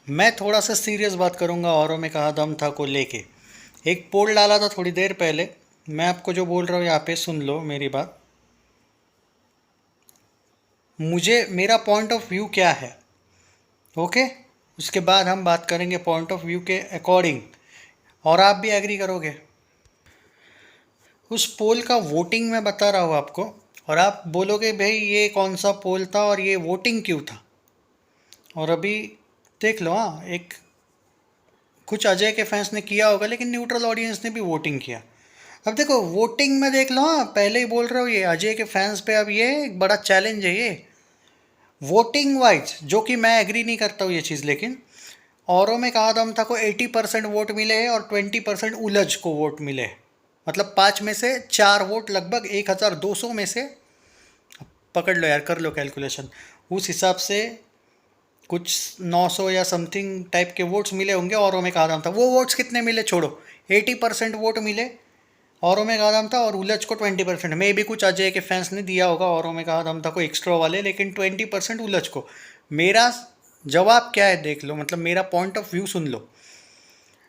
मैं थोड़ा सा सीरियस बात करूंगा औरों में कहा दम था को लेके। एक पोल डाला था थोड़ी देर पहले। मैं आपको जो बोल रहा हूँ यहाँ पे सुन लो मेरी बात। मुझे मेरा पॉइंट ऑफ व्यू क्या है, ओके। उसके बाद हम बात करेंगे पॉइंट ऑफ व्यू के अकॉर्डिंग, और आप भी एग्री करोगे। उस पोल का वोटिंग मैं बता रहा हूँ आपको, और आप बोलोगे भाई ये कौन सा पोल था और ये वोटिंग क्यों था। और अभी देख लो, हाँ, एक कुछ अजय के फैंस ने किया होगा लेकिन न्यूट्रल ऑडियंस ने भी वोटिंग किया। अब देखो वोटिंग में देख लो, हाँ पहले ही बोल रहा हूँ, ये अजय के फैंस पे अब ये एक बड़ा चैलेंज है ये वोटिंग वाइज, जो कि मैं एग्री नहीं करता हूँ ये चीज़। लेकिन औरों में कहा दम था को 80% वोट मिले हैं और 20% उलझ को वोट मिले हैं। मतलब 5 में से 4 वोट, लगभग 1200 में से, पकड़ लो यार, कर लो कैलकुलेशन उस हिसाब से, कुछ 900 या समथिंग टाइप के वोट्स मिले होंगे औरों में कहा दम था। वो वोट्स कितने मिले छोड़ो, 80% वोट मिले औरों में कहा दम था, और उलझ को 20%। मे भी कुछ अजय के फैंस ने दिया होगा औरों में कहा दम था को एक्स्ट्रा वाले, लेकिन 20% उलझ को। मेरा जवाब क्या है देख लो, मतलब मेरा पॉइंट ऑफ व्यू सुन लो।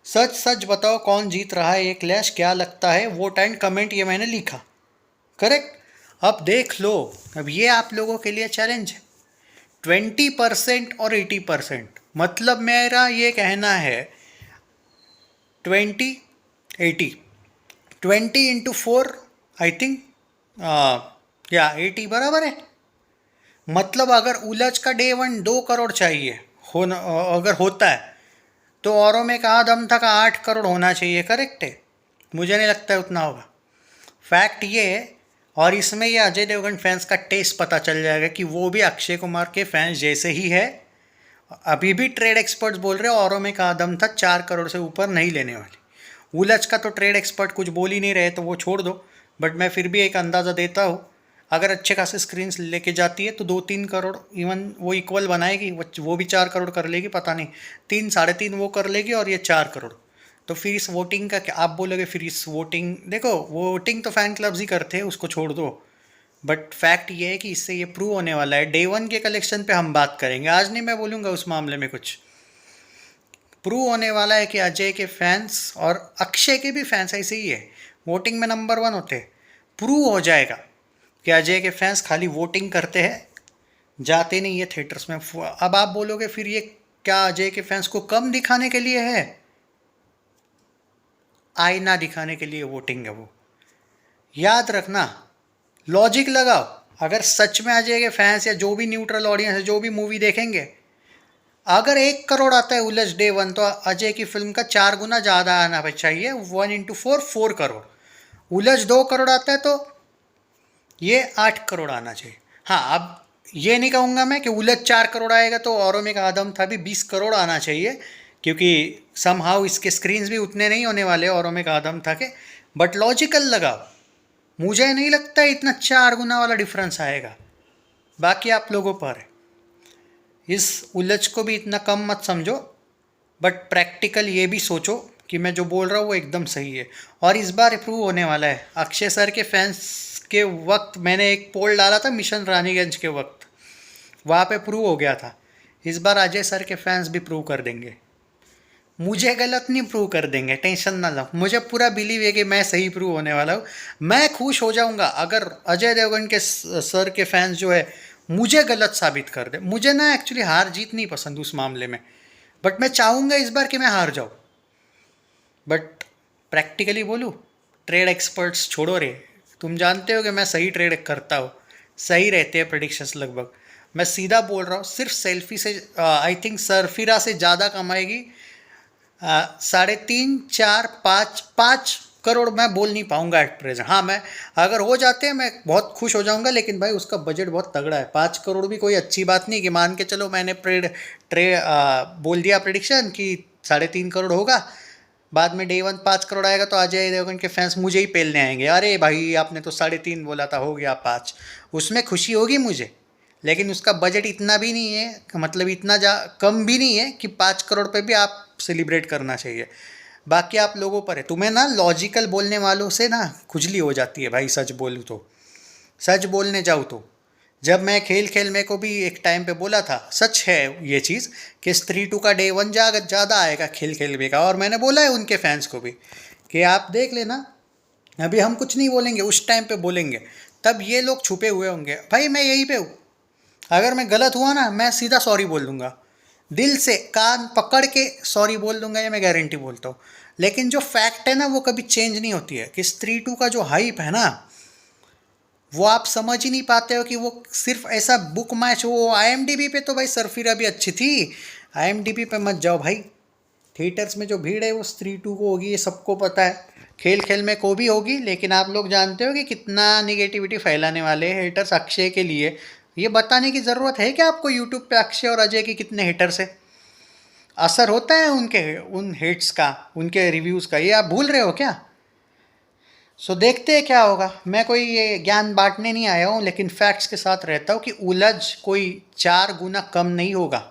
सच सच बताओ कौन जीत रहा है ये क्लैश, क्या लगता है, वोट एंड कमेंट, ये मैंने लिखा, करेक्ट। अब देख लो, अब ये आप लोगों के लिए चैलेंज है। 20% और 80%, मतलब मेरा ये कहना है 20, 80, 20 × 4, आई थिंक, या 80 बराबर है। मतलब अगर उलझ का डे वन 2 करोड़ चाहिए होना, अगर होता है तो औरों में कहा दम था का 8 करोड़ होना चाहिए, करेक्ट है। मुझे नहीं लगता है उतना होगा, फैक्ट ये है। और इसमें ये अजय देवगन फैंस का टेस्ट पता चल जाएगा कि वो भी अक्षय कुमार के फैंस जैसे ही है। अभी भी ट्रेड एक्सपर्ट्स बोल रहे हो औरों में कहा दम था 4 करोड़ से ऊपर नहीं लेने वाली। उलझ का तो ट्रेड एक्सपर्ट कुछ बोल ही नहीं रहे तो वो छोड़ दो, बट मैं फिर भी एक अंदाज़ा देता हूँ। अगर अच्छे खासे स्क्रीन लेके जाती है तो 2-3 करोड़ इवन वो इक्वल बनाएगी, वो भी 4 करोड़ कर लेगी, पता नहीं 3-3.5 वो कर लेगी, और ये 4 करोड़। तो फिर इस वोटिंग का क्या आप बोलोगे, फिर इस वोटिंग, देखो वोटिंग तो फैन क्लब्स ही करते हैं, उसको छोड़ दो। बट फैक्ट ये है कि इससे ये प्रूव होने वाला है। डे वन के कलेक्शन पे हम बात करेंगे, आज नहीं मैं बोलूँगा उस मामले में कुछ। प्रूव होने वाला है कि अजय के फैंस और अक्षय के भी फैंस ऐसे ही है, वोटिंग में नंबर 1 होते हैं। प्रूव हो जाएगा कि अजय के फैंस खाली वोटिंग करते हैं, जाते नहीं है थिएटर्स में। अब आप बोलोगे फिर ये क्या अजय के फैंस को कम दिखाने के लिए है, आईना दिखाने के लिए वोटिंग है वो। याद रखना, लॉजिक लगाओ। अगर सच में अजय के फैंस या जो भी न्यूट्रल ऑडियंस है जो भी मूवी देखेंगे, अगर 1 करोड़ आता है उलझ डे वन, तो अजय की फिल्म का 4 गुना ज़्यादा आना चाहिए, 1 × 4, 4 करोड़। उलझ 2 करोड़ आता है तो ये 8 करोड़ आना चाहिए। हाँ, अब ये नहीं कहूँगा मैं कि उलझ 4 करोड़ आएगा तो औरों में का आदम था भी 20 करोड़ आना चाहिए, क्योंकि समहाउ इसके स्क्रीन्स भी उतने नहीं होने वाले औरों में का आदम था के। बट लॉजिकल लगाओ, मुझे नहीं लगता इतना 4 गुना वाला डिफरेंस आएगा। बाकी आप लोगों पर है, इस उलझ को भी इतना कम मत समझो, बट प्रैक्टिकल ये भी सोचो कि मैं जो बोल रहा हूँ वो एकदम सही है। और इस बार प्रूव होने वाला है। अक्षय सर के फैंस के वक्त मैंने एक पोल डाला था मिशन रानीगंज के वक्त, वहाँ पे प्रूव हो गया था। इस बार अजय सर के फैंस भी प्रूव कर देंगे, मुझे गलत नहीं प्रूव कर देंगे, टेंशन ना लो। मुझे पूरा बिलीव है कि मैं सही प्रूव होने वाला हूँ। मैं खुश हो जाऊँगा अगर अजय देवगन के सर के फैंस जो है मुझे गलत साबित कर दे। मुझे ना एक्चुअली हार जीत नहीं पसंद उस मामले में, बट मैं चाहूँगा इस बार कि मैं हार जाऊँ। बट प्रैक्टिकली बोलूँ, ट्रेड एक्सपर्ट्स छोड़ो रे, तुम जानते हो कि मैं सही ट्रेड करता हूँ, सही रहते हैं प्रेडिक्शंस लगभग। मैं सीधा बोल रहा हूँ, सिर्फ सेल्फी से आई थिंक सरफिरा से ज़्यादा कमाएगी। 3.5, 4, 5 करोड़ मैं बोल नहीं पाऊंगा एट प्रेजेंट। हाँ, मैं अगर हो जाते हैं मैं बहुत खुश हो जाऊंगा, लेकिन भाई उसका बजट बहुत तगड़ा है। 5 करोड़ भी कोई अच्छी बात नहीं कि मान के चलो मैंने बोल दिया प्रेडिक्शन कि 3.5 करोड़ होगा, बाद में डे वन 5 करोड़ आएगा तो अजय देवगन के फैंस मुझे ही पेलने आएंगे, अरे भाई आपने तो 3.5 बोला था, हो गया 5। उसमें खुशी होगी मुझे, लेकिन उसका बजट इतना भी नहीं है, मतलब इतना कम भी नहीं है कि 5 करोड़ पे भी आप सेलिब्रेट करना चाहिए। बाकी आप लोगों पर है। तुम्हें ना लॉजिकल बोलने वालों से ना खुजली हो जाती है भाई, सच बोलूँ तो, सच बोलने जाऊँ तो जब मैं खेल खेल में को भी एक टाइम पे बोला था, सच है ये चीज़, कि स्त्री टू का डे वन ज़्यादा आएगा खेल खेल में का, और मैंने बोला है उनके फैंस को भी कि आप देख लेना, अभी हम कुछ नहीं बोलेंगे, उस टाइम पे बोलेंगे, तब ये लोग छुपे हुए होंगे। भाई मैं यहीं पे हूँ, अगर मैं गलत हुआ ना मैं सीधा सॉरी बोल दूंगा, दिल से कान पकड़ के सॉरी बोल दूंगा, ये मैं गारंटी बोलता हूँ। लेकिन जो फैक्ट है ना वो कभी चेंज नहीं होती है, कि स्त्री टू का जो हाइप है ना वो आप समझ ही नहीं पाते हो, कि वो सिर्फ ऐसा बुक मैच, वो आईएमडीबी पे तो भाई सरफिरा भी अच्छी थी, आईएमडीबी पे मत जाओ भाई। थिएटर्स में जो भीड़ है वो स्त्री टू को होगी, ये सबको पता है, खेल खेल में को भी होगी, लेकिन आप लोग जानते हो कि कितना निगेटिविटी फैलाने वाले हेटर्स अक्षय के लिए। ये बताने की ज़रूरत है कि आपको यूट्यूब पे अक्षय और अजय के कितने हेटर्स है, असर होता है उनके उन हेट्स का, उनके रिव्यूज़ का, ये आप भूल रहे हो क्या? सो देखते हैं क्या होगा। मैं कोई ये ज्ञान बांटने नहीं आया हूँ, लेकिन फैक्ट्स के साथ रहता हूँ कि उलझ कोई 4 गुना कम नहीं होगा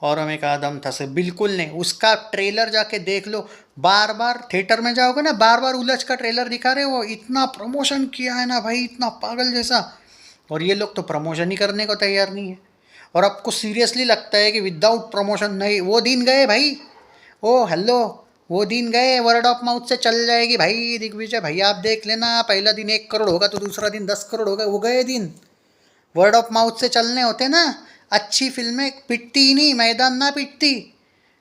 और हमें कहा दम था से, बिल्कुल नहीं। उसका ट्रेलर जाके देख लो, बार बार थिएटर में जाओगे ना, बार बार उलझ का ट्रेलर दिखा रहे हो, इतना प्रमोशन किया है ना भाई, इतना पागल जैसा, और ये लोग तो प्रमोशन ही करने को तैयार नहीं है। और आपको सीरियसली लगता है कि विदाउट प्रमोशन नहीं, वो दिन गए भाई, ओ हेलो, वो दिन गए, वर्ड ऑफ माउथ से चल जाएगी भाई। दिग्विजय भाई आप देख लेना, पहला दिन 1 करोड़ होगा तो दूसरा दिन 10 करोड़ होगा, वो गए दिन। वर्ड ऑफ माउथ से चलने होते ना, अच्छी फिल्में पिटती ही नहीं, मैदान ना पिटती।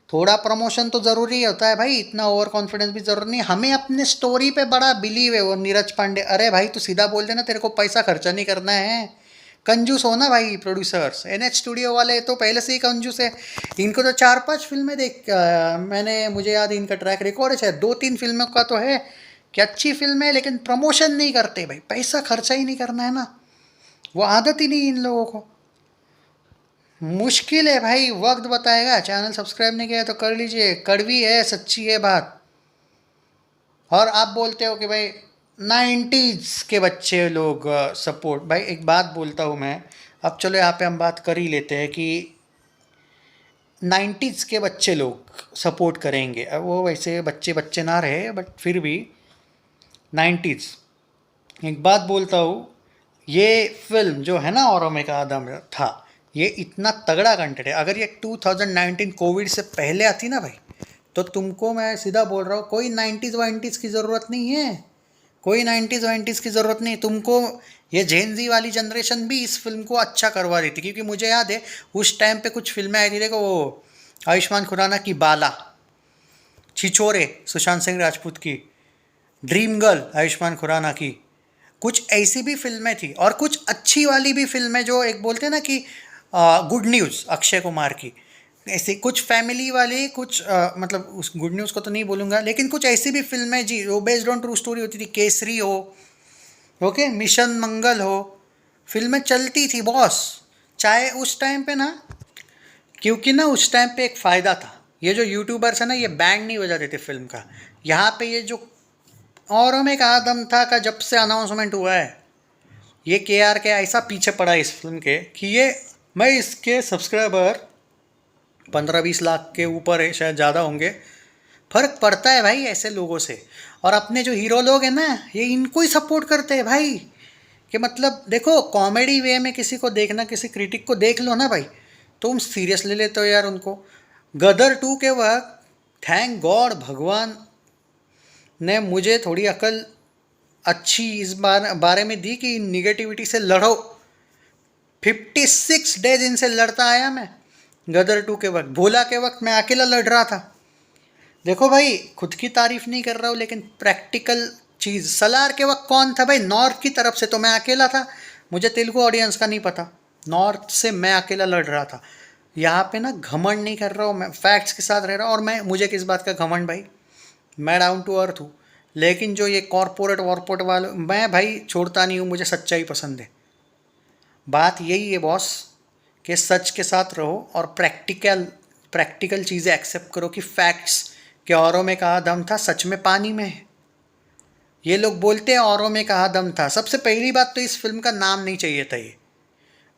थोड़ा प्रमोशन तो ज़रूरी होता है भाई, इतना ओवर कॉन्फिडेंस भी ज़रूरी नहीं। हमें अपने स्टोरी पे बड़ा बिलीव है। वो नीरज पांडे, अरे भाई तू सीधा बोल देना तेरे को पैसा खर्चा नहीं करना है, कंजूस हो ना भाई। प्रोड्यूसर्स एनएच स्टूडियो वाले तो पहले से ही कंजूस है। इनको तो 4-5 फिल्में मैंने, मुझे याद है इनका ट्रैक रिकॉर्ड है, शायद 2-3 फिल्मों का तो है कि अच्छी फिल्म है, लेकिन प्रमोशन नहीं करते भाई, पैसा खर्चा ही नहीं करना है ना, वो आदत ही नहीं इन लोगों को। मुश्किल है भाई, वक्त बताएगा। चैनल सब्सक्राइब नहीं किया तो कर लीजिए, कड़वी है सच्ची है बात। और आप बोलते हो कि भाई 90s के बच्चे लोग सपोर्ट, भाई एक बात बोलता हूँ मैं, अब चलो यहाँ पे हम बात कर ही लेते हैं कि 90s के बच्चे लोग सपोर्ट करेंगे। अब वो वैसे बच्चे बच्चे ना रहे, बट फिर भी 90s, एक बात बोलता हूँ, ये फिल्म जो है ना और में का आदम था, ये इतना तगड़ा कंटेंट है। अगर ये 2019 कोविड से पहले आती ना भाई, तो तुमको मैं सीधा बोल रहा हूँ, कोई 90s वाइंटीज़ की ज़रूरत नहीं है, कोई 90s वाइंटीज़ की ज़रूरत नहीं तुमको। ये जेनजी वाली जनरेशन भी इस फिल्म को अच्छा करवा रही थी, क्योंकि मुझे याद है उस टाइम पे कुछ फिल्में आई थी, देखो वो आयुष्मान खुराना की बाला, छिछोरे सुशांत सिंह राजपूत की, ड्रीम गर्ल आयुष्मान खुराना की, कुछ ऐसी भी फिल्में थी, और कुछ अच्छी वाली भी फिल्में जो एक बोलते हैं ना कि गुड न्यूज़ अक्षय कुमार की, ऐसी कुछ फैमिली वाली, कुछ मतलब उस गुड न्यूज़ को तो नहीं बोलूँगा, लेकिन कुछ ऐसी भी फिल्में जी वो बेस्ड ऑन ट्रू स्टोरी होती थी। केसरी हो, ओके, मिशन मंगल हो, फिल्में चलती थी बॉस। चाहे उस टाइम पे ना, क्योंकि ना उस टाइम पे एक फ़ायदा था, ये जो यूट्यूबर्स है ना ये बैंड नहीं बजाते थे फिल्म का। यहाँ पे ये जो और में कहा दम था का जब से अनाउंसमेंट हुआ है, ये के आर के ऐसा पीछे पड़ा इस फिल्म के कि ये, मैं इसके सब्सक्राइबर 15-20 लाख के ऊपर है, शायद ज़्यादा होंगे। फ़र्क पड़ता है भाई ऐसे लोगों से। और अपने जो हीरो लोग हैं ना, ये इनको ही सपोर्ट करते हैं भाई, कि मतलब देखो कॉमेडी वे में किसी को देखना, किसी क्रिटिक को देख लो ना भाई, तुम सीरियस ले लेते हो यार उनको। गदर 2 के वक्त थैंक गॉड भगवान ने मुझे थोड़ी अकल अच्छी इस बारे में दी कि निगेटिविटी से लड़ो। 56 डेज इनसे लड़ता आया मैं। गदर 2 के वक्त, भोला के वक्त मैं अकेला लड़ रहा था। देखो भाई खुद की तारीफ नहीं कर रहा हूँ, लेकिन प्रैक्टिकल चीज़। सलार के वक्त कौन था भाई, नॉर्थ की तरफ से तो मैं अकेला था, मुझे तेलुगु ऑडियंस का नहीं पता, नॉर्थ से मैं अकेला लड़ रहा था। यहाँ पे ना घमंड नहीं कर रहा हूँ मैं, फैक्ट्स के साथ रह रहा हूँ। और मैं, मुझे किस बात का घमंड भाई, मैं डाउन टू अर्थ हूँ। लेकिन जो ये कॉरपोरेट वॉरपोरेट वाले, मैं भाई छोड़ता नहीं हूँ, मुझे सच्चाई पसंद है। बात यही है बॉस, कि सच के साथ रहो और प्रैक्टिकल प्रैक्टिकल चीज़ें एक्सेप्ट करो, कि फैक्ट्स के औरों में कहा दम था, सच में पानी में है। ये लोग बोलते हैं औरों में कहा दम था। सबसे पहली बात तो इस फिल्म का नाम नहीं चाहिए था ये।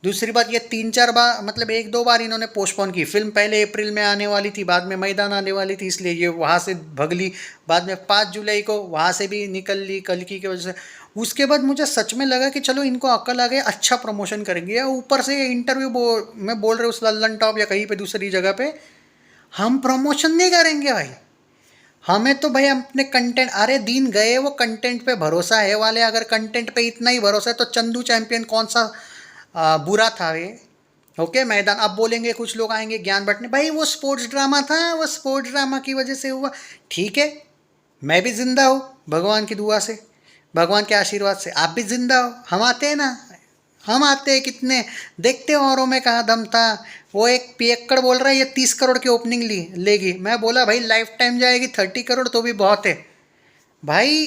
दूसरी बात, ये 3-4 बार, मतलब 1-2 बार इन्होंने पोस्टपोन की। फिल्म पहले अप्रैल में आने वाली थी, बाद में मैदान आने वाली थी, इसलिए ये वहाँ से भग ली। बाद में 5 जुलाई को वहाँ से भी निकल ली कल्कि की वजह से। उसके बाद मुझे सच में लगा कि चलो इनको अक्ल आ गई, अच्छा प्रमोशन करेंगे। या ऊपर से ये इंटरव्यू में बोल रहे उस लल्लन टॉप या कहीं पे दूसरी जगह पे, हम प्रमोशन नहीं करेंगे भाई, हमें तो भाई अपने कंटेंट, अरे दिन गए वो कंटेंट पे भरोसा है वाले। अगर कंटेंट पे इतना ही भरोसा है तो चंदू चैंपियन कौन सा बुरा था ये। ओके मैदान, अब बोलेंगे कुछ लोग आएंगे ज्ञान बंटने, भाई वो स्पोर्ट्स ड्रामा था, वो स्पोर्ट्स ड्रामा की वजह से हुआ। ठीक है, मैं भी जिंदा हूँ भगवान की दुआ से, भगवान के आशीर्वाद से, आप भी जिंदा हो, हम आते हैं ना, हम आते हैं कितने, देखते हो औरों में कहाँ दम था। वो एक पियक्कड़ बोल रहा है ये 30 करोड़ की ओपनिंग लेगी, मैं बोला भाई लाइफ टाइम जाएगी 30 करोड़ तो भी बहुत है भाई।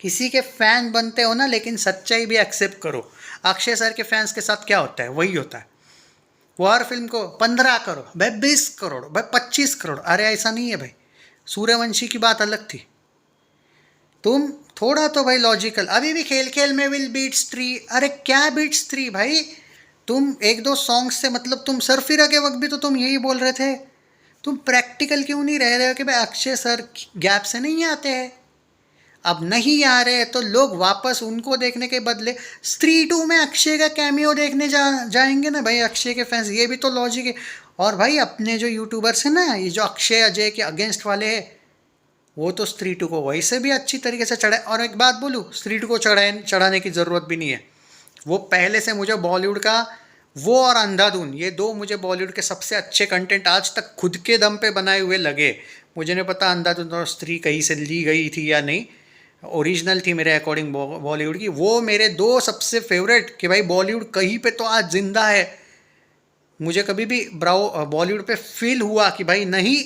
किसी के फैन बनते हो ना, लेकिन सच्चाई भी एक्सेप्ट करो। अक्षय सर के फैंस के साथ क्या होता है, वही होता है। वो हर फिल्म को 15 करोड़, भाई 20 करोड़, भाई 25 करोड़, अरे ऐसा नहीं है भाई। सूर्यवंशी की बात अलग थी। तुम थोड़ा तो भाई लॉजिकल, अभी भी खेल खेल में विल बीट्स 3, अरे क्या बीट्स 3 भाई। तुम एक दो सॉन्ग्स से मतलब, तुम सरफिरा के वक्त भी तो तुम यही बोल रहे थे। तुम प्रैक्टिकल क्यों नहीं रह रहे हो कि भाई अक्षय सर गैप से नहीं आते हैं। अब नहीं आ रहे हैं तो लोग वापस उनको देखने के बदले स्त्री 2 में अक्षय का कैमियो देखने जाएंगे ना भाई, अक्षय के फैंस, ये भी तो लॉजिक है। और भाई अपने जो यूट्यूबर्स हैं ना, ये जो अक्षय अजय के अगेंस्ट वाले हैं, वो तो स्त्री 2 को वैसे भी अच्छी तरीके से चढ़ाए। और एक बात बोलूँ, स्त्री 2 को चढ़ाने की ज़रूरत भी नहीं है। वो पहले से मुझे बॉलीवुड का, वो और अंधाधुन, ये दो मुझे बॉलीवुड के सबसे अच्छे कंटेंट आज तक खुद के दम पे बनाए हुए लगे। मुझे नहीं पता अंधाधुन और स्त्री कहीं से ली गई थी या नहीं, ओरिजिनल थी मेरे अकॉर्डिंग बॉलीवुड की। वो मेरे दो सबसे फेवरेट, कि भाई बॉलीवुड कहीं पे तो आज जिंदा है। मुझे कभी भी बॉलीवुड पे फील हुआ कि भाई नहीं,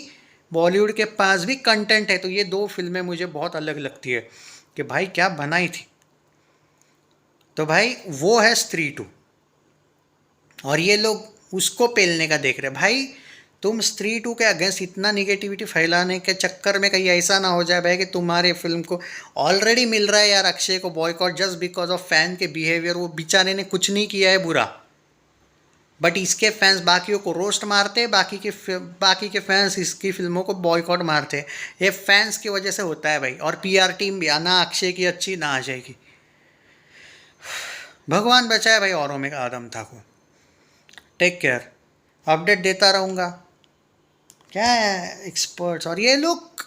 बॉलीवुड के पास भी कंटेंट है, तो ये दो फिल्में मुझे बहुत अलग लगती है कि भाई क्या बनाई थी। तो भाई वो है स्त्री 2, और ये लोग उसको पेलने का देख रहे भाई। तुम स्त्री 2 के अगेंस्ट इतना निगेटिविटी फैलाने के चक्कर में कहीं ऐसा ना हो जाए भाई कि तुम्हारे फिल्म को ऑलरेडी मिल रहा है यार अक्षय को boycott just because of fan के बिहेवियर। वो बेचारे ने कुछ नहीं किया है बुरा, बट इसके फैंस बाकियों को रोस्ट मारते हैं, बाकी के फैंस इसकी फिल्मों को बॉयकॉट मारते हैं। ये फैंस की वजह से होता है भाई। और पीआर टीम भी ना अक्षय की अच्छी ना अजय की। भगवान बचाए भाई औरों में आदम था को। टेक केयर, अपडेट देता रहूँगा। क्या है एक्सपर्ट्स और ये लोग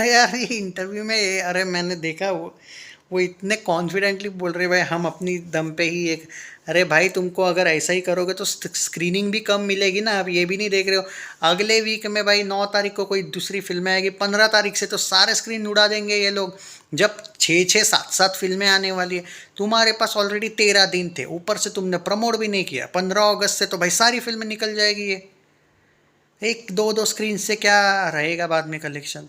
यार, ये इंटरव्यू में अरे मैंने देखा वो इतने कॉन्फिडेंटली बोल रहे भाई हम अपनी दम पे ही एक, अरे भाई तुमको अगर ऐसा ही करोगे तो स्क्रीनिंग भी कम मिलेगी ना। आप ये भी नहीं देख रहे हो, अगले वीक में भाई 9 तारीख को कोई दूसरी फिल्म आएगी, 15 तारीख से तो सारे स्क्रीन उड़ा देंगे ये लोग, जब 6-6, 7-7 फिल्में आने वाली है। तुम्हारे पास ऑलरेडी 13 दिन थे, ऊपर से तुमने प्रमोट भी नहीं किया। 15 अगस्त से तो भाई सारी फिल्में निकल जाएगी। ये एक दो स्क्रीन से क्या रहेगा बाद में कलेक्शन।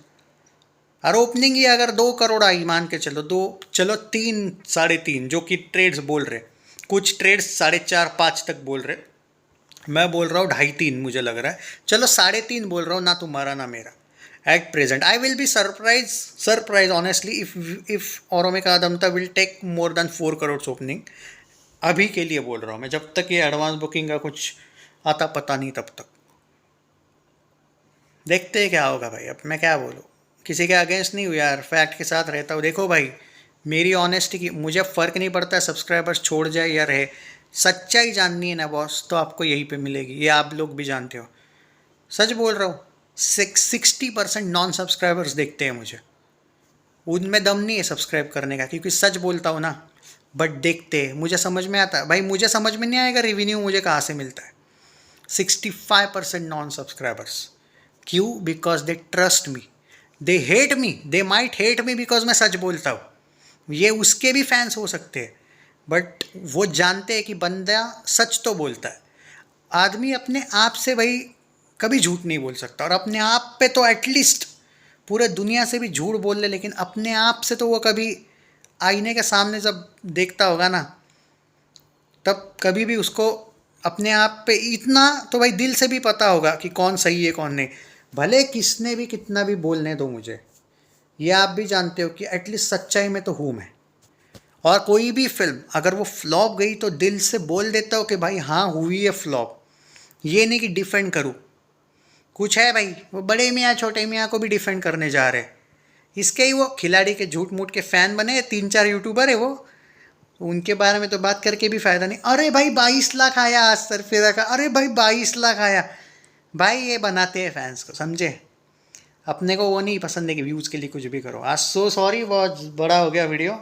और ओपनिंग ही अगर 2 करोड़ आई, मान के चलो 2, चलो 3, 3.5 जो कि ट्रेड्स बोल रहे, कुछ ट्रेड्स 4.5-5 तक बोल रहे, मैं बोल रहा हूँ 2.5-3 मुझे लग रहा है। चलो 3.5 बोल रहा हूँ, ना तुम्हारा ना मेरा at present. I will be surprise honestly if औरों का आदमता will take more than 4 crore opening. अभी के लिए बोल रहा हूँ मैं, जब तक ये एडवांस बुकिंग का कुछ आता पता नहीं तब तक देखते हैं क्या होगा भाई। अब मैं क्या बोलूँ, किसी के अगेंस्ट नहीं हुआ यार, फैक्ट के साथ रहता हूँ। देखो भाई मेरी ऑनेस्टी की, मुझे फ़र्क नहीं पड़ता सब्सक्राइबर्स छोड़ जाए या रहे, सच्चाई जाननी है ना बॉस, तो आपको यहीं पे मिलेगी। ये आप लोग भी जानते हो, सच बोल रहा हूँ। 60% नॉन सब्सक्राइबर्स देखते हैं मुझे, उनमें दम नहीं है सब्सक्राइब करने का, क्योंकि सच बोलता हूँ ना। बट देखते हैं, मुझे समझ में आता है भाई, मुझे समझ में नहीं आएगा रेवेन्यू मुझे कहाँ से मिलता है। 65% नॉन सब्सक्राइबर्स, क्यों? Because they trust me, they hate me, they might hate me because मैं सच बोलता हूँ। ये उसके भी फैंस हो सकते हैं, बट वो जानते हैं कि बंदा सच तो बोलता है। आदमी अपने आप से भाई कभी झूठ नहीं बोल सकता, और अपने आप पे तो एटलीस्ट पूरे दुनिया से भी झूठ बोल ले, लेकिन अपने आप से तो वो कभी आईने के सामने जब देखता होगा ना, तब कभी भी उसको अपने आप पे इतना तो भाई दिल से भी पता होगा कि कौन सही है कौन नहीं। भले किसने भी कितना भी बोलने दो मुझे, ये आप भी जानते हो कि एटलीस्ट सच्चाई में तो हूँ मैं। और कोई भी फिल्म अगर वो फ्लॉप गई तो दिल से बोल देता हो कि भाई हाँ हुई है फ्लॉप, ये नहीं कि डिफेंड करूँ। कुछ है भाई, वो बड़े मियाँ छोटे मियाँ को भी डिफेंड करने जा रहे हैं। इसके ही वो खिलाड़ी के झूठ मूठ के फ़ैन बने 3-4 यूट्यूबर है वो, उनके बारे में तो बात करके भी फ़ायदा नहीं। अरे भाई 22 लाख आया आज सर फिदा का, अरे भाई 22 लाख आया। भाई ये बनाते हैं फैंस को, समझे? अपने को वो नहीं पसंद है कि व्यूज़ के लिए कुछ भी करो। आज सो सॉरी, बहुत बड़ा हो गया video,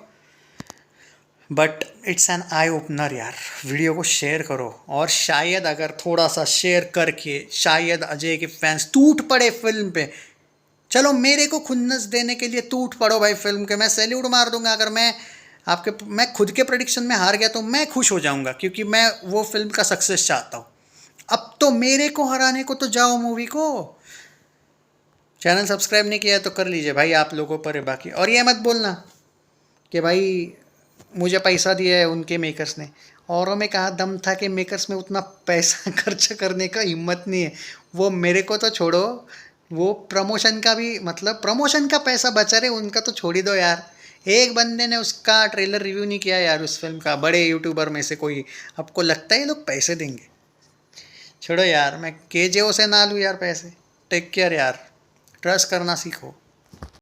but it's an eye opener यार। वीडियो को शेयर करो, और शायद अगर थोड़ा सा शेयर करके शायद अजय के फैंस टूट पड़े फिल्म पे। चलो मेरे को खुन्नस देने के लिए टूट पड़ो भाई फिल्म के, मैं सैल्यूट मार दूंगा। अगर मैं खुद के प्रेडिक्शन में हार गया तो मैं खुश हो जाऊंगा, क्योंकि मैं वो फिल्म का सक्सेस चाहता हूँ। अब तो मेरे को हराने को तो जाओ मूवी को। चैनल सब्सक्राइब नहीं किया है तो कर लीजिए भाई, आप लोगों पर है बाकी। और ये मत बोलना कि भाई मुझे पैसा दिया है उनके मेकर्स ने। औरों में कहा दम था कि मेकर्स में उतना पैसा खर्च करने का हिम्मत नहीं है। वो मेरे को तो छोड़ो, वो प्रमोशन का भी, मतलब प्रमोशन का पैसा बचा रहे, उनका तो छोड़ ही दो यार। एक बंदे ने उसका ट्रेलर रिव्यू नहीं किया यार उस फिल्म का, बड़े यूट्यूबर में से कोई। आपको लगता है ये लोग पैसे देंगे? छोड़ो यार, मैं केजेओ से ना लूँ यार पैसे। टेक केयर यार, ट्रस्ट करना सीखो।